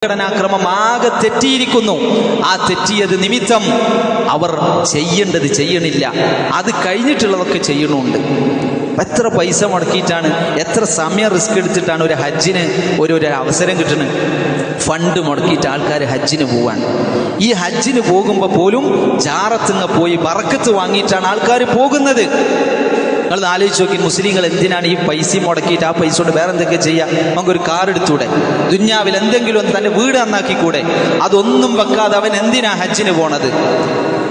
ഘടനാക്രമം ആകെ തെറ്റിയിരിക്കുന്നു. ആ തെറ്റിയത് നിമിത്തം അവർ ചെയ്യേണ്ടത് ചെയ്യണില്ല, അത് കഴിഞ്ഞിട്ടുള്ളതൊക്കെ ചെയ്യണമുണ്ട്. എത്ര പൈസ മുടക്കിയിട്ടാണ്, എത്ര സമയം റിസ്ക് എടുത്തിട്ടാണ് ഒരു ഹജ്ജിന് ഒരു അവസരം കിട്ടുന്നത്. ഫണ്ട് മുടക്കിയിട്ട് ആൾക്കാർ ഹജ്ജിന് പോവാണ്. ഈ ഹജ്ജിന് പോകുമ്പോൾ പോലും ജാറത്തുങ്ങ പോയി ബറക്കത്ത് വാങ്ങിയിട്ടാണ് ആൾക്കാർ പോകുന്നത്. നിങ്ങൾ ആലോചിച്ച് നോക്കി, മുസ്ലിങ്ങൾ എന്തിനാണ് ഈ പൈസ മുടക്കിയിട്ട് ആ പൈസ കൊണ്ട് വേറെ എന്തൊക്കെ ചെയ്യാം? നമുക്കൊരു കാർ എടുത്തൂടെ? ദുന്യാവിൽ എന്തെങ്കിലും ഒന്ന് തൻ്റെ വീട് നന്നാക്കിക്കൂടെ? അതൊന്നും വെക്കാതെ അവൻ എന്തിനാ ഹജ്ജിന് പോണത്?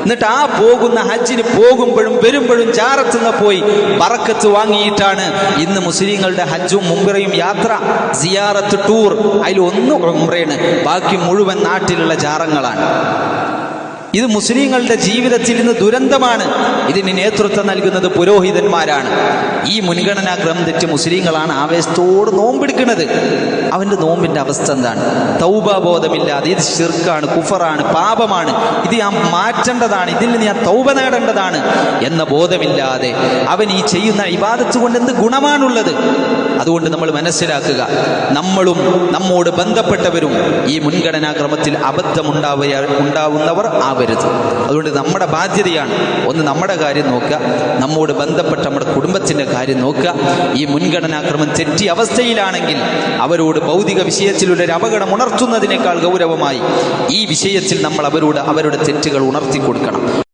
എന്നിട്ട് ആ പോകുന്ന ഹജ്ജിന് പോകുമ്പോഴും വരുമ്പോഴും ജാറത്തുനിന്ന് പോയി ബറക്കത്ത് വാങ്ങിയിട്ടാണ് ഇന്ന് മുസ്ലിങ്ങളുടെ ഹജ്ജും ഉംറയും യാത്ര, സിയാറത്ത്, ടൂർ. അതിലൊന്ന് ഉംറയാണ്, ബാക്കി മുഴുവൻ നാട്ടിലുള്ള ജാറങ്ങളാണ്. ഇത് മുസ്ലിങ്ങളുടെ ജീവിതത്തിൽ ഇന്ന് ദുരന്തമാണ്. ഇതിന് നേതൃത്വം നൽകുന്നത് പുരോഹിതന്മാരാണ്. ഈ മുൻഗണനാ ക്രമം തെറ്റ് മുസ്ലിങ്ങളാണ് ആവേശത്തോട് നോമ്പെടുക്കുന്നത്. അവൻ്റെ നോമ്പിൻ്റെ അവസ്ഥ എന്താണ്? തൗബാബോധമില്ലാതെ ഇത് ശിർക്കാണ്, കുഫറാണ്, പാപമാണ്, ഇത് ഞാൻ മാറ്റേണ്ടതാണ്, ഇതിൽ നിന്ന് ഞാൻ തൗബ നേടേണ്ടതാണ് എന്ന ബോധമില്ലാതെ അവൻ ഈ ചെയ്യുന്ന ഇബാദത്ത് കൊണ്ട് എന്ത് ഗുണമാണുള്ളത്? അതുകൊണ്ട് നമ്മൾ മനസ്സിലാക്കുക, നമ്മളും നമ്മോട് ബന്ധപ്പെട്ടവരും ഈ മുൻഗണനാ ക്രമത്തിൽ ഉണ്ടാവുന്നവർ ആവരുത്. അതുകൊണ്ട് നമ്മുടെ ബാധ്യതയാണ്, ഒന്ന് നമ്മുടെ കാര്യം നോക്കുക, നമ്മോട് ബന്ധപ്പെട്ട നമ്മുടെ കുടുംബത്തിൻ്റെ കാര്യം നോക്കുക. ഈ മുൻഗണനാക്രമം തെറ്റിയ അവസ്ഥയിലാണെങ്കിൽ അവരോട് ഭൗതിക വിഷയത്തിലുള്ള ഒരു അപകടം ഉണർത്തുന്നതിനേക്കാൾ ഗൗരവമായി ഈ വിഷയത്തിൽ നമ്മൾ അവരുടെ തെറ്റുകൾ ഉണർത്തി കൊടുക്കണം.